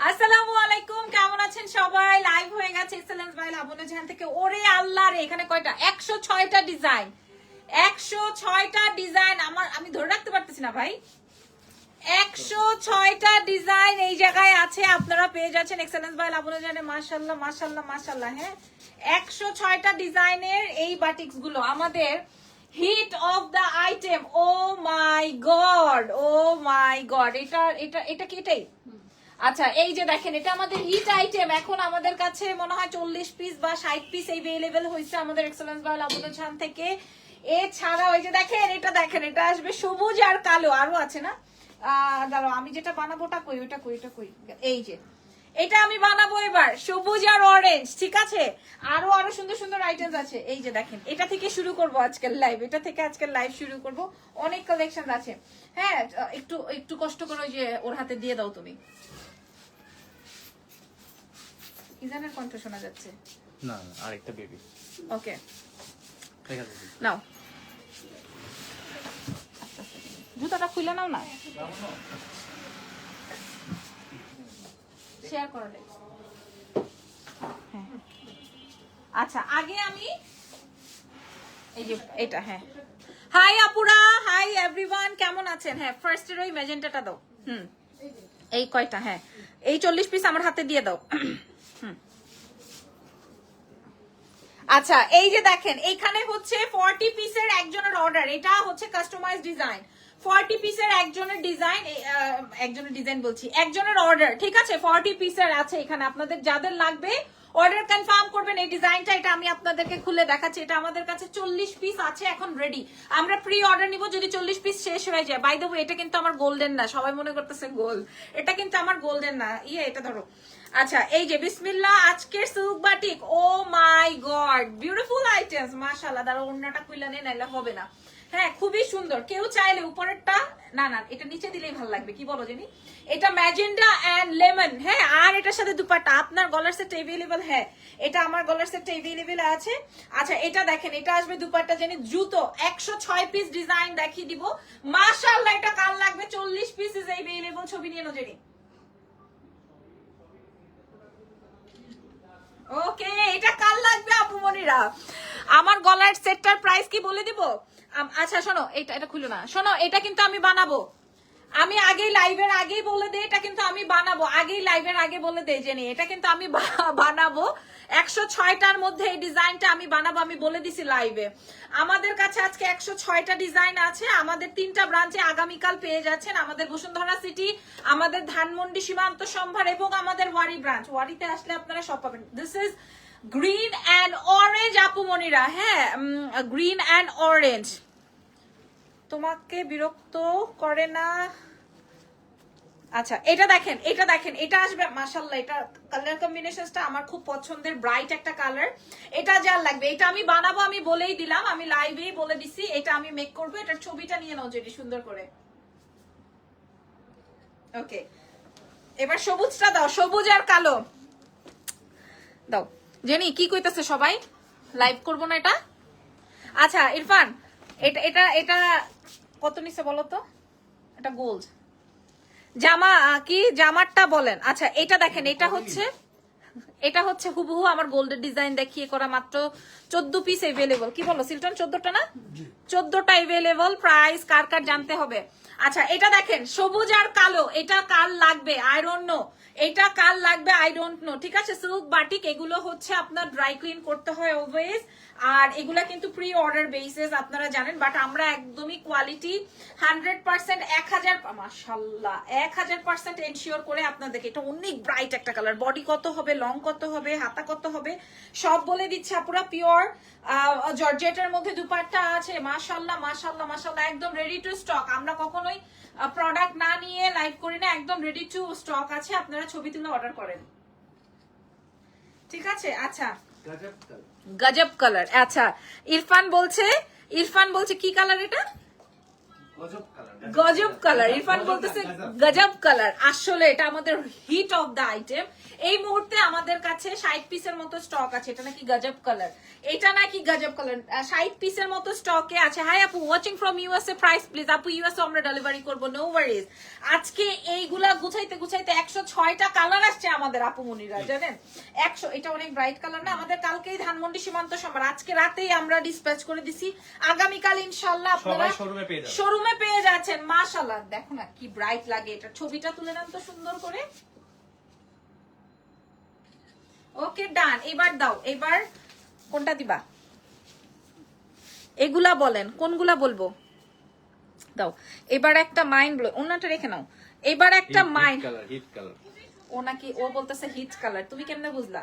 আসসালামু আলাইকুম, কেমন আছেন সবাই? লাইভ হয়ে গেছে এক্সেলেন্স বাই লাবণ্য জাহান থেকে। ওরে আল্লাহ রে, এখানে কয়টা? 106টা ডিজাইন, 106টা ডিজাইন। আমি ধরে রাখতে পারতেছি না ভাই। 106টা ডিজাইন এই জায়গায় আছে, আপনারা পেয়ে যাচ্ছেন এক্সেলেন্স বাই লাবণ্য জাহানে। মাশাআল্লাহ মাশাআল্লাহ মাশাআল্লাহ। হ্যাঁ, 106টা ডিজাইনের এই বাটিক্স গুলো আমাদের hit of the item. Oh my god, oh my god, এটা এটা এটা কি এটাই? আচ্ছা, এই যে দেখেন, এটা আমাদের হিট আইটেম। এখন আমাদের কাছে মনে হয় 40 পিস বা 60 পিস এভেলেবেল হয়েছে আমাদের এক্সেলেন্স বাই লাবণ্য জাহান থেকে। এছাড়াও এই যে দেখেন, এটা আসবে সবুজ আর কালো, আরো আছে না? দাঁড়াও, আমি যেটা বানাবো ওটা কই, ওটা কই, এটা কই? এই যে এটা আমি বানাবো এবার সবুজ আর অরেঞ্জ, ঠিক আছে? আরো আরো সুন্দর সুন্দর আইটেমস আছে। এই যে দেখেন, এটা থেকে শুরু করব আজকের লাইভ, এটা থেকে আজকের লাইভ শুরু করব। অনেক কালেকশন আছে। হ্যাঁ, একটু একটু কষ্ট করে ওই যে ওর হাতে দিয়ে দাও তুমি। ইজানের কণ্ঠ শোনা যাচ্ছে। না না, আরেকটা বেবি। ওকে, ঠিক আছে, নাও জুতাটা খুলে নাও না, শেয়ার করো। হ্যাঁ, আচ্ছা, আগে আমি এই যে এটা, হ্যাঁ, হাই আপুরা, হাই এভরিওয়ান, কেমন আছেন? হ্যাঁ, ফার্স্ট এর ওই ম্যাজেন্টাটা দাও। এই কয়টা? হ্যাঁ, এই 40 পিস আমার হাতে দিয়ে দাও। আচ্ছা, এই যে দেখেন, এইখানে হচ্ছে 40 পিসের একজনের অর্ডার। এটা হচ্ছে কাস্টমাইজ ডিজাইন। 40 পিসের একজনের ডিজাইন, বলছি একজনের অর্ডার, ঠিক আছে? 40 পিসের আছে এখানে। আপনাদের যাদের লাগবে অর্ডার কনফার্ম করবেন। এই ডিজাইনটা, এটা আমি আপনাদেরকে খুলে দেখাচ্ছি। এটা আমাদের কাছে 40 পিস আছে এখন রেডি। আমরা প্রি অর্ডার নিব যদি 40 পিস শেষ হয়ে যায়। বাই দ্য ওয়ে, এটা কিন্তু আমার গোল্ডেন না, সবাই মনে করতেছে গোল্ড। এটা কিন্তু আমার গোল্ডেন না। এটা ধরো। আচ্ছা, এই যে বিসমিল্লাহ, আজকের silk batik. O my god, beautiful items, মাশাআল্লাহ। দাঁড়াও, ওড়নাটা খুলে নে, নাইলে হবে না। হ্যাঁ, খুবই সুন্দর। কেউ চাইলে উপরেরটা, না না, এটা নিচে দিলেই ভালো লাগবে। কি বলো জানি? এটা ম্যাজেন্ডা এন্ড লেমন। হ্যাঁ, আর এটার সাথে দুপাট্টা। আপনার গলার সেট এভেলেবল? হ্যাঁ, এটা আমার গলার সেট এভেলেবল আছে। আচ্ছা, এটা দেখেন, এটা আসবে দুপাট্টা জানি, জুতো 106 পিস ডিজাইন দেখিয়ে দিব। মাশাআল্লাহ, এটা কাল লাগবে 40 পিস ইজ এভেলেবল। ছবি নিয়ে নাও জানি। ওকে, এটা কাল লাগবে আপু মনিরা। আমার গলার সেটটার প্রাইস কি বলে দিব? আচ্ছা শোনো, এটা খুলো না। শোনো, এটা কিন্তু আমি বানাবো। আমি আগেই লাইভের আগেই বলে দেই, এটা কিন্তু আমি বানাবো। আগেই লাইভের আগে বলে দেই জেনে, এটা কিন্তু আমি বানাবো। 106টার মধ্যে এই ডিজাইনটা আমি বানাবো, আমি বলে দিছি লাইভে। আমাদের কাছে আজকে 106টা ডিজাইন আছে। আমাদের 3টা ব্রাঞ্চে আগামীকাল পেয়ে যাচ্ছেন। আমাদের বসুন্ধরা সিটি, আমাদের ধানমন্ডি সীমান্ত সম্ভার এবং আমাদের ওয়ারি ব্রাঞ্চ। ওয়ারিতে আসলে আপনারা সব পাবেন। This is green and orange আপু মনিরা। হ্যাঁ, গ্রিন অ্যান্ড অরেঞ্জ তোমাকে বিরক্ত করে না? আচ্ছা, এটা দেখেন, এটা আসবে। মাশাআল্লাহ, এটা কালার কম্বিনেশনটা আমার খুব পছন্দের, ব্রাইট একটা কালার। এটা যার লাগবে, এটা আমি বানাবো, আমি বলেই দিলাম, আমি লাইভেই বলে দিছি। এটা আমি মেক করবো। এটার ছবিটা নিয়ে নাও যেটি সুন্দর করে। ওকে, এবার সবুজটা দাও, সবুজ আর কালো দাও। জেনি কি কইতাছে সবাই? লাইভ করবো না এটা? আচ্ছা ইরফান, এটা এটা এটা কত নিছে বলো তো? এটা গোল্ড জামা, কি জামারটা বলেন? আচ্ছা, এটা দেখেন, এটা হচ্ছে হুবহু আমার গোল্ডের ডিজাইন দেখিয়ে করা। মাত্র 14 পিস এভেলেবল। কি বলো সিলটন? 14টা না? 14টা এভেলেবল। প্রাইস কার কার জানতে হবে। আচ্ছা, এটা দেখেন, সবুজ আর কালো। এটা কাল লাগবে, আই ডোন্ট নো। এটা কাল লাগবে, আই ডোন্ট নো। ঠিক আছে, সিল্ক বাটিক এগুলো হচ্ছে আপনার ড্রাই ক্লিন করতে হয় অলওয়েজ। আর এগুলা কিন্তু প্রি অর্ডার বেসিস, আপনারা জানেন। বাট আমরা একদমই কোয়ালিটি 100% 1000, মাশাআল্লাহ, 1000% এনশিওর করে আপনাদেরকে। এটা অনেক ব্রাইট একটা কালার। বডি কত হবে, লং কত হবে, হাতা কত হবে, সব বলে দিচ্ছে আপুরা। পিওর জর্জেটের মধ্যে দুপাট্টা আছে। মাশাআল্লাহ মাশাআল্লাহ মাশাআল্লাহ, একদম রেডি টু স্টক। আমরা কখনোই প্রোডাক্ট না নিয়ে লাইভ করি না, একদম রেডি টু স্টক আছে। আপনারা ছবি তুলে অর্ডার করেন, ঠিক আছে? আচ্ছা, গজব কালার। আচ্ছা, ইরফান বলছে কি কালার এটা? গজব কালার, ইরফান বলতেছে গজব কালার। আসলে এটা আমাদের হিট অফ দ্য আইটেম। এই মুহূর্তে আমাদের কাছে 60 পিসের মতো স্টক আছে। এটা নাকি গজব কালার, এটা নাকি গজব কালার, 60 পিসের মতো স্টকে আছে। হাই আপু, watching from USA, price please. আপু ইউএসএ আমরা ডেলিভারি করবো, নো ওয়ারিজ। আজকে এইগুলা গুছাইতে গুছাইতে 106টা কালার আসছে আমাদের আপু মনিরা, জানেন? 100, এটা অনেক ব্রাইট কালার না? আমাদের কালকেই ধানমন্ডি সীমান্ত সম্ভার, আজকে রাতেই আমরা ডিসপ্যাচ করে দিছি। আগামীকাল ইনশাআল্লাহ আপনারা শোরুমে পেয়ে যাচ্ছেন। মাশাআল্লাহ, দেখো না কি ব্রাইট লাগে। এটা ছবিটা তুলে নেন তো সুন্দর করে। ওকে ডান, এবার দাও। এবার কোনটা দিবা? এগুলা বলেন, কোনগুলা বলবো? দাও। এবার একটা মাইন্ড ব্লো, ওনাটা রেখে নাও। এবার একটা মাইন্ড, হিট কালার। ও নাকি ও বলতেছে হিট কালার, তুমি কেমনে বুঝলা?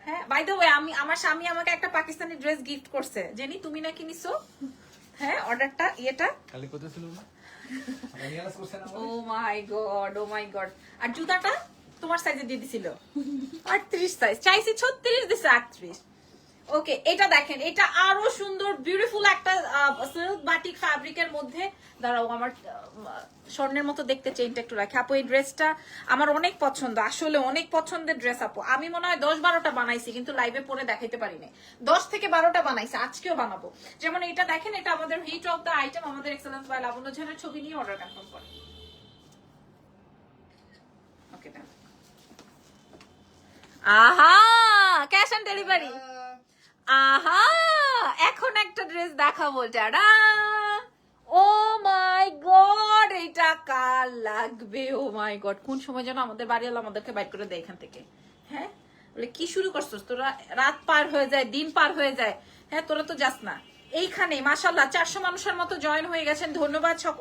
হ্যাঁ, বাই দ্য ওয়ে, আমার স্বামী আমাকে একটা পাকিস্তানি ড্রেস গিফট করছে, জেনি তুমি নাকি নিছো? হ্যাঁ, অর্ডারটা ইয়েটা খালি কত ছিল না? ও my god, oh my god. আর জুতাটা তোমার সাইজে দিয়ে দিছিল 38 সাইজ, চাইছি 36, দিছে 38। ওকে, এটা দেখেন, এটা আরো সুন্দর বিউটিফুল একটা সিল্ক বাটিক ফ্যাব্রিকের মধ্যে। দাঁড়াও, আমার স্বর্ণের মতো দেখতে চেইনটা একটু রাখি। আপু এই ড্রেসটা আমার অনেক পছন্দ, আসলে অনেক পছন্দের ড্রেস আপু। আমি মনে হয় 10-12টা বানাইছি, কিন্তু লাইভে পরে দেখাইতে পারিনি। 10 থেকে 12টা বানাইছি, আজকেও বানাবো। যেমন এটা দেখেন, এটা আমাদের হিট অফ দ্য আইটেম, আমাদের এক্সেলেন্স বাই লাবণ্য ঝানের ছবি নিয়ে অর্ডার কনফার্ম করে। ওকে ডান। আহা, ক্যাশ অন ডেলিভারি। আহা, এখন একটা ড্রেস দেখাবো যারা। ও মাই গড, এটা কার লাগবে? ও মাই গড, কোন সময় যেন আমাদের বাড়ি হলো আমাদেরকে বাইর করে দেয় এখান থেকে। হ্যাঁ, বলে কি শুরু করছিস তোরা? রাত পার হয়ে যায়, দিন পার হয়ে যায়, হ্যাঁ তোরা তো যাস না। এইখানে মাশাআল্লাহ 400 মানুষের মতো জয়েন হয়ে গেছেন, ধন্যবাদ সব।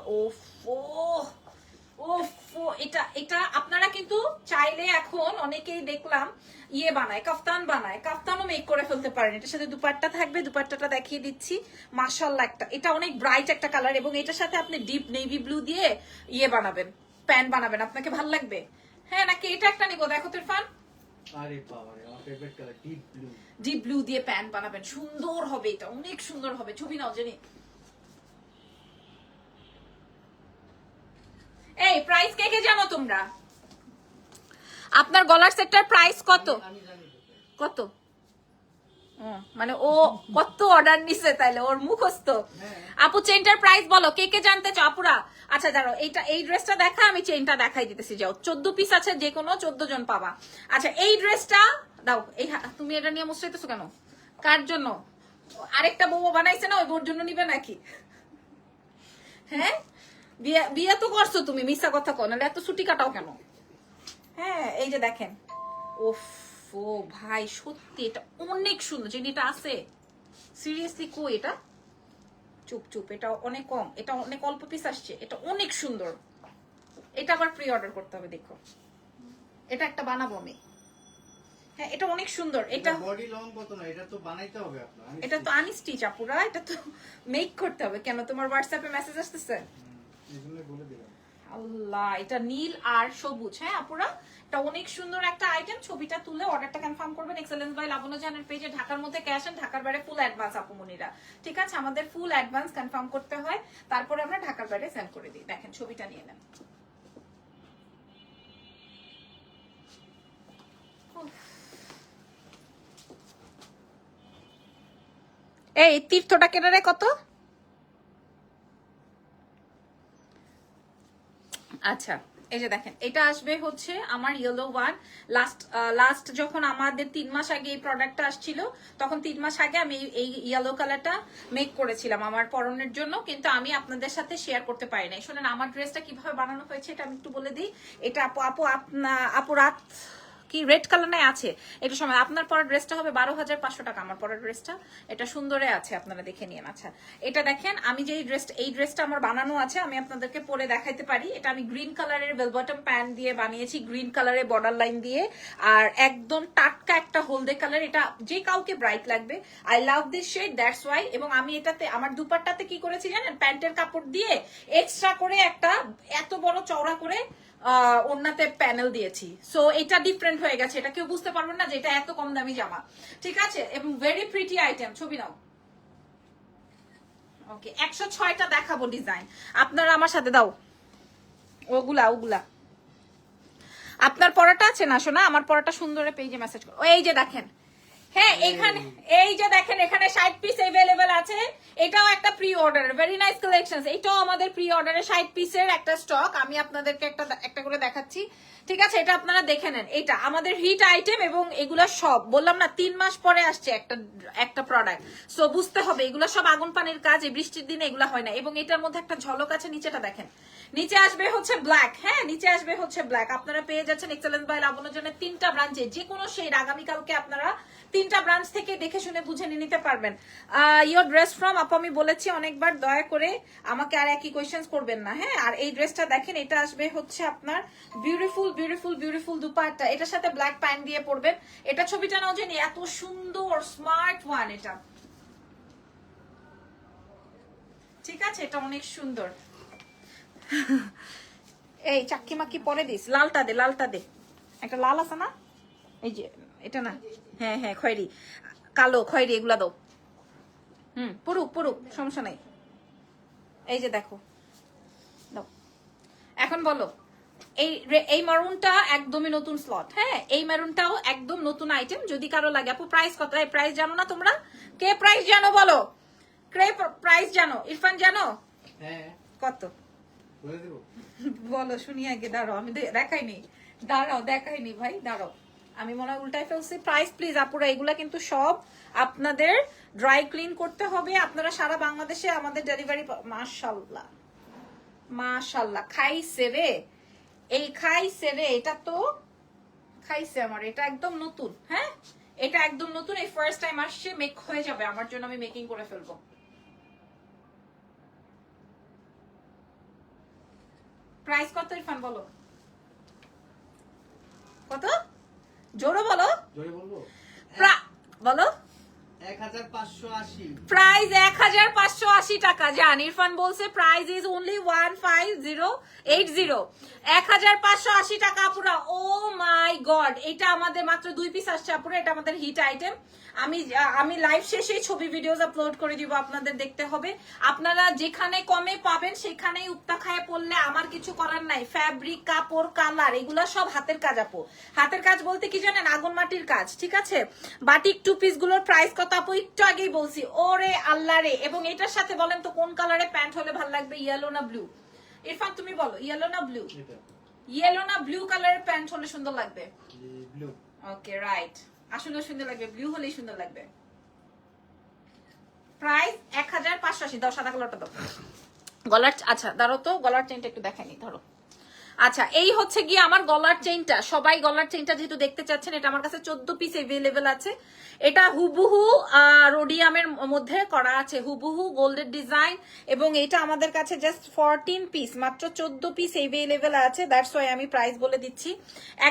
এটা এটা আপনারা কিন্তু চাইলে এখন অনেকেই দেখলাম ইয়ে বানায়, কাফতান বানায়, কাফতানও মেক করে ফেলতে পারেন। এটার সাথে দুপাট্টা থাকবে, দুপাট্টাটা দেখিয়ে দিচ্ছি। মাশাআল্লাহ, এটা অনেক ব্রাইট একটা কালার, এবং এটার সাথে আপনি ডিপ নেভি ব্লু দিয়ে ইয়ে বানাবেন, প্যান্ট বানাবেন, আপনাকে ভালো লাগবে। হ্যাঁ, নাকি এটা একটা নিবো? দেখো তো ইরফান, আরে বাবা রে, আমার favourite colour deep blue. Deep blue দিয়ে প্যান্ট বানাবেন, সুন্দর হবে, এটা অনেক সুন্দর হবে। ছবি নাও জানি। এই প্রাইস কে কে জানো তোমরা? আপনার গলার সেটটার প্রাইস কত? কত? মানে ও কত অর্ডার নিছে তাইলে ওর মুখস্থ। আপু চেইনটার প্রাইস বলো, কে কে জানতে চাও আপুরা? আচ্ছা দাঁড়াও, এই ড্রেসটা দেখা, আমি চেইনটা দেখাই দিতেছি। যাও, 14 পিস আছে, যে কোনো 14 জন পাবা। আচ্ছা, এই ড্রেসটা দাও। এই তুমি এটা নিয়ে মুছাইতেছো কেন? কার জন্য? আরেকটা বউ বানাইছে না, ওই বোর জন্য নিবে নাকি? হ্যাঁ, বিয়ে তো করছো তুমি, মিথ্যা কথা কো, নাহলে এত ছুটি কাটাও কেন? হ্যাঁ, এই যে দেখেন, ওফ ও ভাই, সত্যি এটা অনেক সুন্দর। যেটা আছে সিরিয়াসলি, কই এটা? চুপ চুপ, এটা অনেক কম, এটা অনেক অল্প পিস আসছে। এটা অনেক সুন্দর, এটা আবার প্রি অর্ডার করতে হবে। দেখো, এটা একটা বানাবো আমি। হ্যাঁ, এটা অনেক সুন্দর। এটা বডি লং কত না, এটা তো বানাইতে হবে আপনার। এটা তো আনস্টিচ আপুরা, এটা তো মেক করতে হবে। কেন, তোমার হোয়াটসঅ্যাপে মেসেজ আসতেছে? এইজন্য বলে দিলাম। আল্লাহ, এটা নীল আর সবুজ। হ্যাঁ আপুরা, এটা অনেক সুন্দর একটা আইটেম। ছবিটা তুলে অর্ডারটা কনফার্ম করবেন এক্সেলেন্স বাই লাবণ্য জানের পেজে। ঢাকার মধ্যে ক্যাশ অন, ঢাকার বাইরে ফুল অ্যাডভান্স আপু মনিরা। ঠিক আছে, আমাদের ফুল অ্যাডভান্স কনফার্ম করতে হয়, তারপরে আমরা ঢাকার বাইরে সেন্ড করে দিই। দেখেন, ছবিটা নিয়ে নেন। এই তীর্থটা কেটে রে কত? আচ্ছা, এই যে দেখেন, এটা আসবে হচ্ছে আমার ইয়েলো ওয়ান। লাস্ট যখন আমাদের 3 মাস আগে এই প্রোডাক্টটা আসছিল, তখন 3 মাস আগে আমি এই ইয়েলো কালারটা মেক করেছিলাম আমার পরনের জন্য, কিন্তু আমি আপনাদের সাথে শেয়ার করতে পারি নাই। শোনেন, আমার ড্রেসটা কিভাবে বানানো হয়েছে এটা আমি একটু বলে দিই। এটা আপু রাত কি রেড কালার নাই আছে, একটু সময়। আপনার পরের ড্রেসটা হবে 12,500 টাকা। আমার পরের ড্রেসটা এটা সুন্দরে আছে, আপনারা দেখে নিন। আচ্ছা, এটা দেখেন, আমি যে এই ড্রেসটা আমার বানানো আছে, আমি আপনাদেরকে পরে দেখাইতে পারি। এটা আমি গ্রিন কালারের বেল বটম প্যান্ট দিয়ে বানিয়েছি, গ্রিন কালারের বর্ডার লাইন দিয়ে, আর একদম টাটকা একটা হলদে কালার। এটা যে কাউকে ব্রাইট লাগবে। I love this shade, that's why. এবং আমি এটাতে আমার দুপাট্টাতে কি করেছি জানেন? প্যান্টের কাপড় দিয়ে এক্সট্রা করে একটা এত বড় চওড়া করে ওন্নাতে প্যানেল দিয়েছি। সো এটা ডিফারেন্ট হয়ে গেছে, এটা কেউ বুঝতে পারবেন না যে এটা এত কম দামি জামা। ঠিক আছে, এবং ভেরি প্রিটি আইটেম। ছবি নাও। ওকে 106টা দেখাবো ডিজাইন। আপনারা আমার সাথে দাও ওগুলা আপনার পড়াটা আছে না শোনা, আমার পড়াটা সুন্দরে পেজে মেসেজ করো। এই যে দেখেন, হ্যাঁ এখানে এই যে দেখেন এখানে 60 পিস अवेलेबल আছে। এটাও একটা pre order, very nice collections. এটাও আমাদের প্রি অর্ডারে 60 পিসের একটা স্টক। আমি আপনাদেরকে একটা করে দেখাচ্ছি, ঠিক আছে? এটা আপনারা দেখে নেন। এটা আমাদের হিট আইটেম এবং এগুলা সব বললাম না 3 মাস পরে আসছে একটা প্রোডাক্ট। সো বুঝতে হবে এগুলা সব আগুন পানির কাজ, এই বৃষ্টির দিনে এগুলা হয় না। এবং এটার মধ্যে একটা ঝলক আছে, নিচেটা দেখেন, নিচে আসবে হচ্ছে ব্ল্যাক। হ্যাঁ নিচে আসবে হচ্ছে ব্ল্যাক। আপনারা পেয়ে যাচ্ছেন এক্সেলেন্স বাই লাবণ্যর জন্য 3টা ব্রাঞ্চে, যে কোনো শেড। আগামীকালকে আপনারা 3টা ব্রাঞ্চ থেকে দেখে শুনে বুঝে নিতে পারবেন। ইয়োর ড্রেস ফ্রম আপু, আমি বলেছি অনেকবার, দয়া করে আমাকে আর একই কোয়েশ্চেন্স করবেন না। হ্যাঁ আর এই ড্রেসটা দেখেন, এটা আসবে হচ্ছে আপনার বিউটিফুল বিউটিফুল বিউটিফুল দুপাট্টা, এটার সাথে ব্ল্যাক প্যান্ট দিয়ে পরবেন। এটা ছবিটা নাও জানি, এত সুন্দর স্মার্ট ওয়ান এটা, ঠিক আছে? এটা অনেক সুন্দর। এই চাক্কি মাক্কি পরে দিস, লালটা দে, একটা লাল আছে না, এই যে এটা না, হ্যাঁ খয়েরি কালো খয়েরি এগুলা দাও। পুরুক সমস্যা নাই। এই যে দেখো দাও। এখন বলো, এই মারুনটা একদমই নতুন স্লট। হ্যাঁ এই মারুনটাও একদম নতুন আইটেম। যদি কারো লাগে আপু প্রাইস কত? এই প্রাইস জানো না তোমরা? কে প্রাইস জানো বলো? কে প্রাইস জানো? ইরফান জানো? হ্যাঁ কত বলে দেবো। বলো শুনি আগে, দাঁড়াও আমি দেখাইনি ভাই, দাঁড়াও আমি মনে হয় উল্টাই ফেলছি। প্রাইস প্লিজ আপুরা, এগুলা কিন্তু সব আপনাদের ড্রাই ক্লিন করতে হবে। আপনারা সারা বাংলাদেশে আমাদের ডেলিভারি। মাশাআল্লাহ খাইছে রে, এটা তো খাইছে আমার। এটা একদম নতুন, হ্যাঁ এটা একদম নতুন, এই ফার্স্ট টাইম আসছে, মেক হয়ে যাবে আমার জন্য, আমি মেকিং করে ফেলবো। প্রাইস কত ইরফান বলো? কত? জোরে বলো। জোরে বলবো? বলো। 1580। প্রাইস 1580 টাকা। জান ইরফান বলছে প্রাইস ইজ অনলি 15080, 1580 টাকা আপুরা। ও মাই গড, এটা আমাদের মাত্র 2 পিস আসছে আপুরা। এটা আমাদের হিট আইটেম। আমি লাইভ শেষেই ছবি ভিডিওস আপলোড করে দিব, আপনাদের দেখতে হবে। আপনারা যেখানে কমে পাবেন সেখানেই উপতা খায় পড়লে আমার কিছু করার নাই। ফ্যাব্রিক, কাপড়, কালার এগুলা সব হাতের কাজ আপু। হাতের কাজ বলতে কি জানেন? আগুন মাটির কাজ, ঠিক আছে? বাটিক 2 পিস গুলোর প্রাইস কত আপু একটু আগেই বলছি। ওরে আল্লাহ রে। এবং এটার সাথে বলেন তো কোন কালারে প্যান্ট হলে ভালো লাগবে, ইয়েলো না ব্লু? ইরফান তুমি বলো, ইয়েলো না ব্লু? ইয়েলো না ব্লু কালারের প্যান্ট হলে সুন্দর লাগবে? ব্লু। ওকে রাইট, আসলে সুন্দর লাগবে, ব্লু হলেই সুন্দর লাগবে। প্রাইস 1580। দাও সাদা কালারটা দাও। গলার, আচ্ছা দাঁড়াও তো, গলার চেনটা একটু দেখাইনি, ধরো। আচ্ছা এই হচ্ছে গিয়ে আমার গলার চেইনটা। সবাই গলার চেইনটা যেহেতু দেখতে চাচ্ছেন, এটা আমার কাছে 14 পিস अवेलेबल আছে। এটা হুবহু রোডিয়ামের মধ্যে করা আছে, হুবহু গোল্ডের ডিজাইন। এবং এটা আমাদের কাছে জাস্ট 14 পিস, মাত্র 14 পিস अवेलेबल আছে। দ্যাটস ওয়াই আমি প্রাইস বলে দিচ্ছি।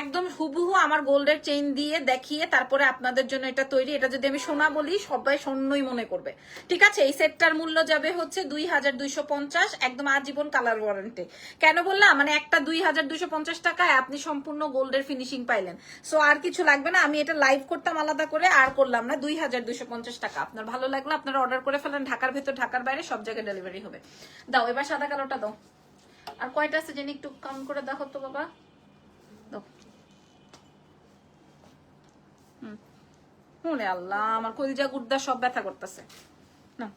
একদম হুবহু আমার গোল্ডের চেইন দিয়ে দেখিয়ে তারপরে আপনাদের জন্য এটা তৈরি। এটা যদি আমি সোনা বলি সবাই স্বর্ণই মনে করবে, ঠিক আছে? এই সেটটার মূল্য যাবে হচ্ছে 2250, একদম আজীবন কালার ওয়ারেন্টি। কেন বললাম? মানে একটা 2250 টাকায় আপনি সম্পূর্ণ গোল্ডের ফিনিশিং পাইলেন। সো আর কিছু লাগবে না। আমি এটা লাইভ করতাম আলাদা করে, আর করলাম না। 2250 টাকা। আপনার ভালো লাগলো আপনারা অর্ডার করে ফেলেন। ঢাকার ভেতর, ঢাকার বাইরে সব জায়গায় ডেলিভারি হবে। দাও এবার সাদা কালোটা দাও। আর কয়টা আছে জানি একটু কাউন্ট করে দেখো তো বাবা। দাও। হুনে আল্লাহ, আমার কলিজা গুর্দা সব ব্যথা করতেছে না।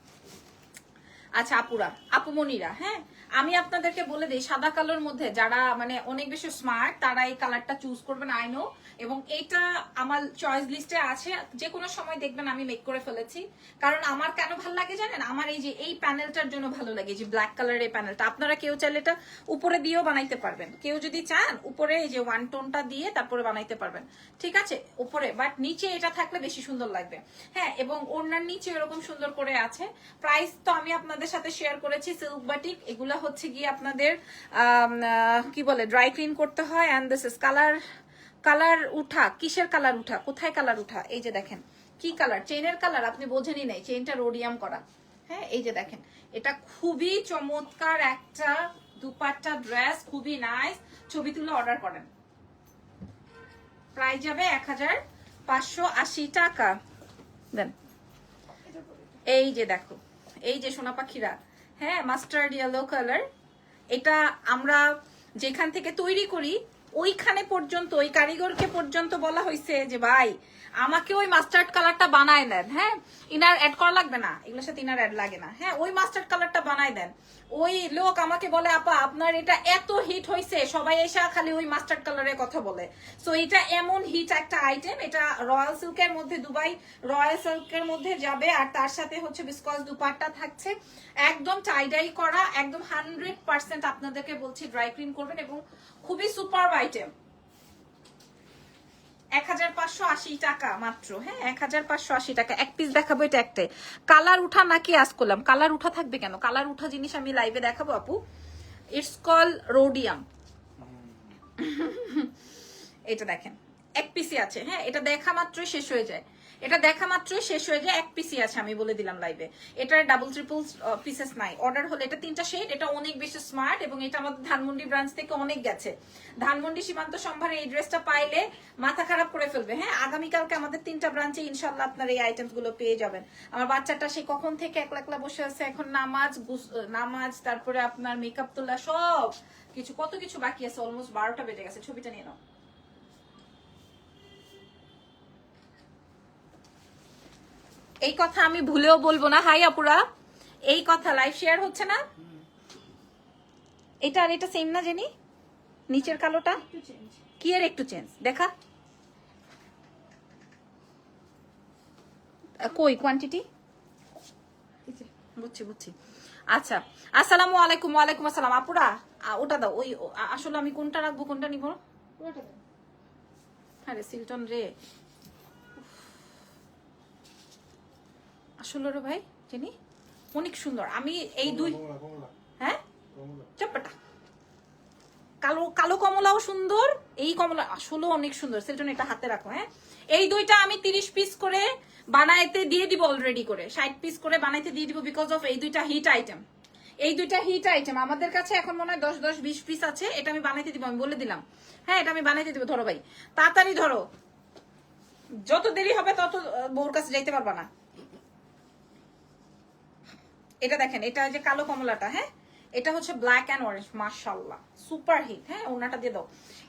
আচ্ছা আপুরা, আপুমনিরা, হ্যাঁ আমি আপনাদেরকে বলে দিই, সাদা কালোর মধ্যে যারা মানে অনেক বেশি স্মার্ট তারা এই কালারটা চুজ করবেন, আই নো। এবং এইটা আমার চয়েস লিস্টে আছে, যে কোনো সময় দেখবেন আমি মেক করে ফেলেছি। কারণ আমার কেন ভালো লাগে জানেন? আমার এই যে এই প্যানেলটার জন্য ভালো লাগে, যে ব্ল্যাক কালারের এই প্যানেলটা। আপনারা কেউ চাইলে এটা উপরে দিয়েও বানাইতে পারবেন, কেউ যদি চান উপরে এই যে ওয়ান টোনটা দিয়ে তারপরে বানাইতে পারবেন, ঠিক আছে? উপরে, বাট নিচে এটা থাকলে বেশি সুন্দর লাগবে। হ্যাঁ এবং ওড়নার নিচে এরকম সুন্দর করে আছে। প্রাইস তো আমি আপনাদের সাথে শেয়ার করেছি। সিল্ক বাটিক, এগুলা হচ্ছে গিয়ে আপনাদের কি বলে ড্রাই ক্লিন করতে হয়। এন্ড দিস ইজ কালার উঠা। কিসের কালার উঠা? কোথায় কালার উঠা? এই যে দেখেন কি কালার, চেইনের কালার। আপনি বোঝেনই নাই, চেইনটা রোডিয়াম করা। হ্যাঁ এই যে দেখেন, এটা খুবই চমৎকার একটা দুপাট্টা ড্রেস, খুবই নাইস। ছবি তুলে অর্ডার করেন। প্রাইস যাবে 1580 টাকা। দেন এই যে দেখো, এই যে সোনা পাখিরা, হ্যাঁ মাস্টার্ড ইয়েলো কালার। এটা আমরা যেখান থেকে তৈরি করি ওইখানে পর্যন্ত, ওই কারিগরকে পর্যন্ত বলা হয়েছে যে ভাই আমাকে ওই মাস্টার্ড কালারটা বানায় দেন। হ্যাঁ, ইনার অ্যাড করা লাগবে না, এগুলোর সাথে ইনার অ্যাড লাগে না। হ্যাঁ, ওই মাস্টার্ড কালারটা বানায় দেন। ওই লোক আমাকে বলে আপা আপনার এটা এত হিট হয়েছে, সবাই এসে খালি ওই মাস্টার্ড কালারের কথা বলে। সো এটা এমন হিট একটা আইটেম, এটা রয়্যাল সিল্কের মধ্যে, দুবাই রয়্যাল সিল্কের মধ্যে যাবে। আর তার সাথে হচ্ছে বিসকস দুপাট্টা থাকছে, একদম টাইডাই করা, একদম 100% আপনাদেরকে বলছি ড্রাই ক্লিন করবেন এবং খুবই সুপার আইটেম। 1580 টাকা মাত্র। হ্যাঁ, 1580 টাকা। এক পিস দেখাবো, এটা একটাই। কালার উঠা নাকি আজ করলাম? কালার উঠা থাকবে কেন? কালার উঠা জিনিস আমি লাইভে দেখাবো আপু। It's call rhodium. এটা দেখেন এক পিসি আছে। হ্যাঁ, এটা দেখা মাত্রই শেষ হয়ে যায়, এটা দেখা মাত্রই শেষ হয়ে যায়। এক পিসি আছে, আমি বলে দিলাম লাইভে। এটার ডাবল ট্রিপল পিসেস নাই। অর্ডার হলে এটা 3টা শেড। এটা অনেক বেশি স্মার্ট এবং এটা আমাদের ধানমন্ডি ব্রাঞ্চ থেকে অনেক গেছে। ধানমন্ডি সীমান্ত সম্ভারে এই ড্রেসটা পাইলে মাথা খারাপ করে ফেলবে। হ্যাঁ, আগামীকালকে আমাদের 3টা ব্রাঞ্চে ইনশাল্লাহ আপনার এই আইটেমস গুলো পেয়ে যাবেন। আমার বাচ্চাটা সে কখন থেকে একলা একলা বসে আছে, এখন নামাজ তারপরে আপনার মেকআপ তোলা সব কিছু, কত কিছু বাকি আছে। অলমোস্ট 12টা বেজে গেছে। ছবিটা নিয়ে নাও। এই কথা আমি ভুলেও বলবো না। হাই আপুরা, এই কথা লাইভ শেয়ার হচ্ছে না? এটা আর এটা সেম না জেনি? নিচের কালোটা কি এর একটু চেঞ্জ দেখা, কই কোয়ান্টিটি? বুঝছি বুঝছি। আচ্ছা, আসসালামু আলাইকুম। ওয়ালাইকুম আসসালাম। আপুরা ওটা দাও। ওই আসলে আমি কোনটা রাখবো কোনটা নিব? আরে সিলটন রে, আসলে রে ভাই জেনি অনেক সুন্দর। আমি এই দুই, হ্যাঁ চাপ্পাটা কালো কালো কমলাও সুন্দর, এই কমলা আসলে অনেক সুন্দর। সেজন্য এটা হাতে রাখো। হ্যাঁ, এই দুইটা আমি 30 পিস করে বানাইতে দিয়ে দিব, অলরেডি করে 60 পিস করে বানাইতে দিয়ে দিব, বিকজ অফ এই দুইটা হিট আইটেম। এই দুইটা হিট আইটেম আমাদের কাছে এখন মনে হয় 10-20 পিস আছে। এটা আমি বানাইতে দিব, আমি বলে দিলাম। হ্যাঁ, এটা আমি বানাইতে দিব। ধরো ভাই, তাড়াতাড়ি ধরো, যত দেরি হবে তত বউর কাছে যাইতে পারবা না। এটা দেখেন, এটা যে কালো কমলাটা, হ্যাঁ এটা হচ্ছে ব্ল্যাক এন্ড অরেঞ্জ, মাশাআল্লাহ সুপার হিট। হ্যাঁ, ওনাটা দিয়ে দাও।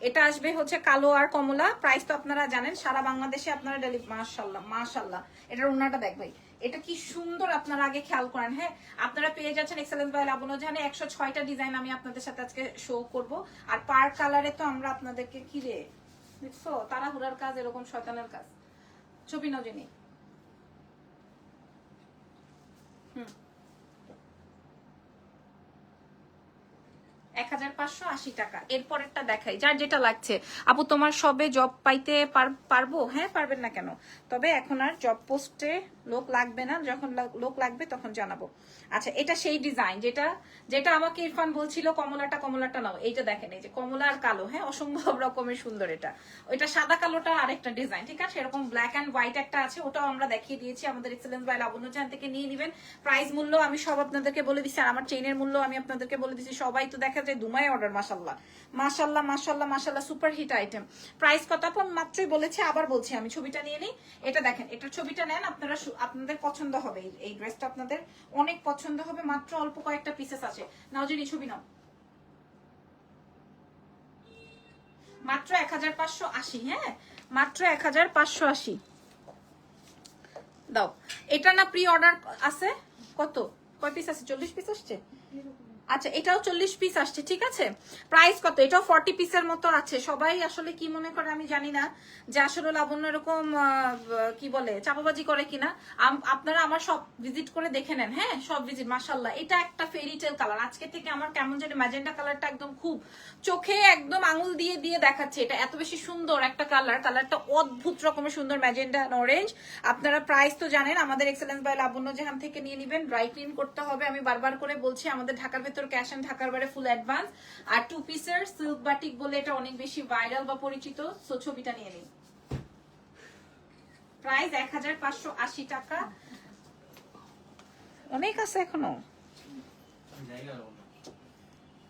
এটা আসবে হচ্ছে কালো আর কমলা। প্রাইস তো আপনারা জানেন, সারা বাংলাদেশে আপনারা মাশাআল্লাহ মাশাআল্লাহ। এটার ওনাটা দেখ ভাই, এটা কি সুন্দর, আপনারা আগে খেয়াল করেন। হ্যাঁ, আপনারা পেয়ে যাচ্ছেন এক্সেলেন্স বাই লাবণ্য জাহানে। 106টা ডিজাইন আমি আপনাদের সাথে আজকে শো করব। আর পার কালারে তো আমরা আপনাদেরকে কি রে দেখছো, তাড়াহুড়ার কাজ, এরকম শয়তানের কাজ। ছবি নজনী 1580 টাকা। এরপরেরটা দেখাই, যার যেটা লাগছে। আপু তোমার সবে জব পাইতে পারবো? হ্যাঁ, পারবেন না কেন? তবে এখন আর জব পোস্টে লোক লাগবে না, যখন লোক লাগবে তখন জানাবো। আচ্ছা, এটা সেই ডিজাইন যেটা যেটা আমাকে ইরফান বলছিল কমলাটা নাও। এইটা দেখেন, এই যে কমলা আর কালো, হ্যাঁ অসম্ভব রকমের সুন্দর। এটা ওইটা সাদা কালোটা আরেকটা ডিজাইন, ঠিক আছে? এরকম ব্ল্যাক এন্ড হোয়াইট একটা আছে, ওটাও আমরা দেখিয়ে দিয়েছি। আমাদের এক্সেলেন্স বাই লাবণ্য জাহান থেকে নিয়ে নেবেন। প্রাইস মূল্য আমি সব আপনাদেরকে বলে দিচ্ছি, আর আমার চেইনের মূল্য আমি আপনাদেরকে বলে দিচ্ছি। সবাই তো দেখা যায় দুমায় অর্ডার, মাশাআল্লাহ মাশাআল্লাহ মাশাআল্লাহ মাশাআল্লাহ, সুপার হিট আইটেম। প্রাইস কত আপন? মাত্রই বলেছি, আবার বলছি। আমি ছবিটা নিয়ে নিই। এটা দেখেন, এটার ছবিটা নেন আপনারা, আপনাদের পছন্দ হবে। এই ড্রেসটা আপনাদের অনেক পছন্দ হবে। মাত্র অল্প কয়েকটা পিসেস আছে। নাও যিনি ছবি নাও। মাত্র 1580। হ্যাঁ, মাত্র 1580 দাও। এটা না প্রি অর্ডার আছে? কত কয় পিস আছে? 40 পিস আসছে। আচ্ছা, এটাও 40 পিস আসছে, ঠিক আছে। প্রাইস কত? এটাও 40 পিসের মতো আছে। সবাই আসলে কি মনে করে আমি জানি না, যে আসলে লাবণ্য এরকম কি বলে চাপাবাজি করে কিনা। আপনারা আমার সব ভিজিট করে দেখে নেন। হ্যাঁ, সব ভিজিট। মাশাআল্লাহ, এটা একটা ফেরিটেল কালার। আজকে থেকে আমার কেমন জানি ম্যাজেন্টা কালারটা একদম খুব চোখে একদম আঙুল দিয়ে দিয়ে দেখাচ্ছে। এটা এত বেশি সুন্দর একটা কালার, কালারটা অদ্ভুত রকমের সুন্দর, ম্যাজেন্টা অরেঞ্জ। আপনারা প্রাইস তো জানেন, আমাদের এক্সেলেন্স বাই লাবণ্য জাহান থেকে নিয়ে নেবেন। ড্রাই ক্লিন করতে হবে, আমি বারবার করে বলছি। আমাদের ঢাকার ভেতর ক্যাশ এন্ড ঢাকার বাইরে ফুল অ্যাডভান্স। আর 2 পিসের সিল্ক বাটিক বলে এটা অনেক বেশি ভাইরাল বা পরিচিত। সো ছবিটা নিয়ে নিন। প্রাইস 1580 টাকা। অনেক আছে এখনো,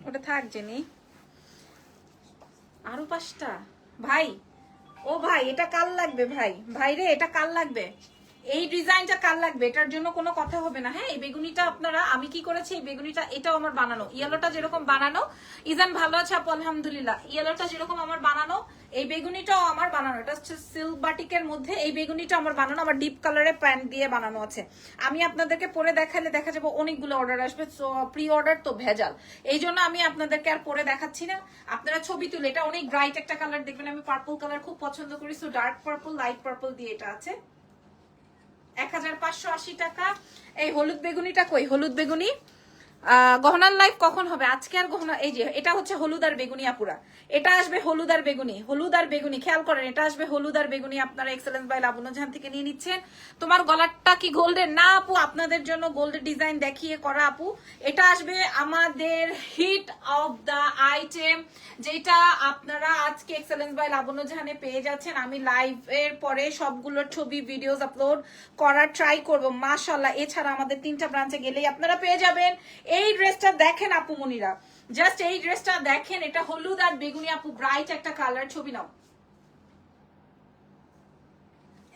ওটা থাক জেনি। আরো 5টা ভাই। ও ভাই, এটা কাল লাগবে ভাই। ভাই রে, এটা কাল লাগবে। এই ডিজাইনটা কার লাগবে এটার জন্য কোনো কথা হবে না। হ্যাঁ, এই বেগুনিটা আপনারা, আমি কি করেছি, এই বেগুনিটা এটাও আমার বানানো, ইয়েলোটা যেরকম বানানো, ইজান ভালো আছে আপু আলহামদুলিল্লাহ, ইয়েলোটা যেরকম আমার বানানো, এই বেগুনিটাও আমার বানানো। এটা হচ্ছে সিল্ক বাটিকের মধ্যে, এই বেগুনিটা আমার বানানো, আমার ডিপ কালারে প্যান্ট দিয়ে বানানো আছে। আমি আপনাদেরকে পরে দেখালে দেখা যাবে অনেকগুলো অর্ডার আসবে, তো প্রি অর্ডার তো ভেজাল, এই জন্য আমি আপনাদেরকে আর পরে দেখাচ্ছি না। আপনারা ছবি তুলে, এটা অনেক ব্রাইট একটা কালার, দেখবেন আমি পার্পল কালার খুব পছন্দ করি, so dark purple light purple দিয়ে এটা আছে 1580 টাকা। এই হলুদ বেগুনিটা কই, হলুদ বেগুনি গহনার লাইভ কখন হবে? আজকে আর গহনা, এই যে এটা হচ্ছে হলুদ আর বেগুনি আপুরা, এটা আসবে হলুদ আর বেগুনি, হলুদ আর বেগুনি, খেয়াল করেন এটা আসবে হলুদ আর বেগুনি। আপনারা এক্সেলেন্স বাই লাবণ্য জাহান থেকে নিয়ে নিচ্ছেন। তোমার গলারটা কি গোল্ডের? না আপু, আপনাদের জন্য গোল্ডের ডিজাইন দেখিয়ে করা আপু। এটা আসবে আমাদের হিট অফ দা আইটেম, যেটা আপনারা আজকে এক্সেলেন্স বাই লাবণ্য জাহানে পেয়ে যাচ্ছেন। আমি লাইভ এর পরে সবগুলোর ছবি ভিডিওস আপলোড করার ট্রাই করব মাশাআল্লাহ। এছাড়া আমাদের 3টা ব্রাঞ্চে গেলেই আপনারা পেয়ে যাবেন। এই ড্রেসটা দেখেন আপু মনিরা, জাস্ট এই ড্রেসটা দেখেন, এটা হলুদ আর বেগুনি আপু, ব্রাইট একটা কালার, ছবি নাও।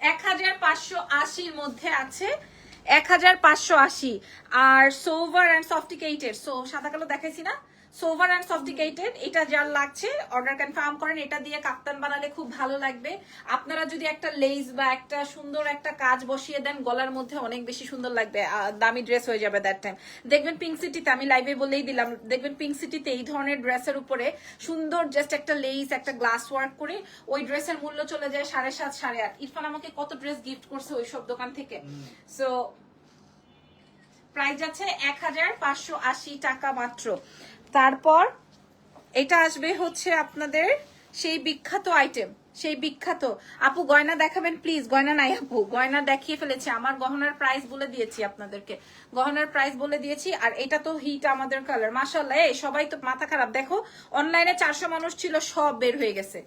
1580 মধ্যে আছে, 1580। আর সোভার অ্যান্ড সফটিকেটেড, সো সাদা কালো দেখাইছি না, সোভার অ্যান্ড সফটিকেটেড, এটা যার লাগছে অর্ডার কনফার্ম করেন। এটা দিয়ে কাপ্তান বানালে খুব ভালো লাগবে। আপনারা যদি একটা লেস বা একটা সুন্দর একটা কাজ বসিয়ে দেন গলার মধ্যে, অনেক বেশি সুন্দর লাগবে, দামি ড্রেস হয়ে যাবে দ্যাট টাইম। দেখবেন পিঙ্ক সিটিতে, আমি লাইভে বলেই দিলাম, দেখবেন পিঙ্ক সিটিতে এই ধরনের ড্রেসের উপরে সুন্দর জাস্ট একটা লেস, একটা গ্লাস ওয়ার্ক করে ওই ড্রেসের মূল্য চলে যায় 7.5 8.5। ইরফান আমাকে কত ড্রেস গিফট করছে ওই সব দোকান থেকে। সো প্রাইস আছে 1580 টাকা মাত্র। তারপর এটা আসবে হচ্ছে আপনাদের সেই বিখ্যাত আইটেম, সেই বিখ্যাত আপু গয়না দেখাবেন প্লিজ। গয়না নাই আপু, গয়না দেখিয়ে ফেলেছি, আমার গহনার প্রাইস বলে দিয়েছি আপনাদেরকে, গহনার প্রাইস বলে দিয়েছি। আর এটা তো হিট আমাদের কালার মাশাআল্লাহ। এই সবাই তো মাথা খারাপ, দেখো অনলাইনে 400 মানুষ ছিল, সব বের হয়ে গেছে,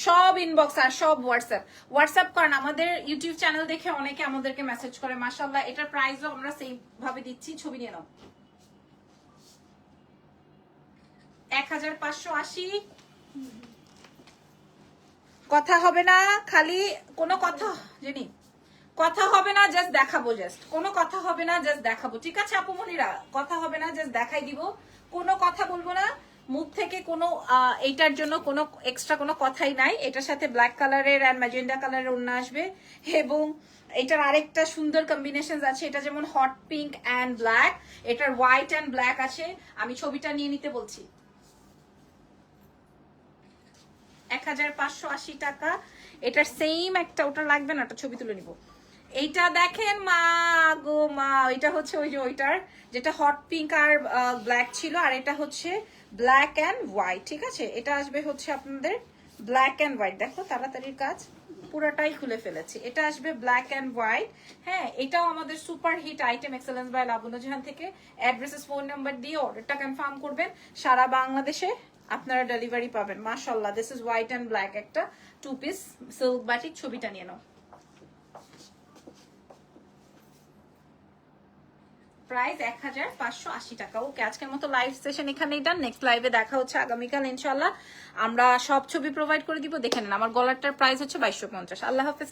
সব ইনবক্স আর সব হোয়াটসঅ্যাপ করেন। আমাদের ইউটিউব চ্যানেল দেখে অনেকে আমাদেরকে মেসেজ করে মাশাআল্লাহ। এটার প্রাইসও আমরা সেই ভাবে দিচ্ছি, ছবি নিয়ে নাও। 1580। কথা হবে না, খালি কোনো কথা জানি, কথা হবে না, জাস্ট দেখাবো, জাস্ট কোনো কথা হবে না, জাস্ট দেখাবো, ঠিক আছে আপু মনিরা? কথা হবে না, জাস্ট দেখাই দিব, কোনো কথা বলবো না মুখ থেকে, কোনো এইটার জন্য কোনো এক্সট্রা কোনো কথাই নাই। এটার সাথে ব্ল্যাক কালারের এন্ড ম্যাজেন্ডা কালারের ওড়না আসবে, এবং এটার আরেকটা সুন্দর কম্বিনেশন আছে, এটা যেমন হট পিঙ্ক এন্ড ব্ল্যাক, এটার হোয়াইট এন্ড ব্ল্যাক আছে। আমি ছবিটা নিয়ে নিতে বলছি। 1580 টাকা। এটার সেম একটা, ওটা লাগবে না, ওটা ছবি তুলে নিব। এইটা দেখেন মা গো মা, এটা হচ্ছে ওই যে ওইটার যেটা হট পিঙ্ক আর ব্ল্যাক ছিল, আর এটা হচ্ছে ব্ল্যাক এন্ড হোয়াইট, ঠিক আছে? এটা আসবে হচ্ছে আপনাদের ব্ল্যাক এন্ড হোয়াইট। দেখো তাড়াতাড়ির কাজ, পুরাটাই খুলে ফেলেছি। এটা আসবে ব্ল্যাক এন্ড হোয়াইট। হ্যাঁ, এটাও আমাদের super hit item excellence by Labanya Jahan থেকে। অ্যাড্রেসেস, ফোন নাম্বার দিয়ে অর্ডারটা কনফার্ম করবেন, সারা বাংলাদেশে আপনারা ডেলিভারি পাবেন মাশাআল্লাহ। This is white and black একটা 2 পিস সিল্ক বাটিক, ছবিটা নিয়ে নাও। প্রাইস 1580 টাকা। ওকে, আজকের মতো লাইভ সেশন এখানেই ডান। নেক্সট লাইভে দেখা হচ্ছে আগামীকাল ইনশাআল্লাহ। আমরা সব ছবি প্রোভাইড করে দিব, দেখে নেন। আমার গলারটার প্রাইস হচ্ছে 2250। আল্লাহ হাফেজ।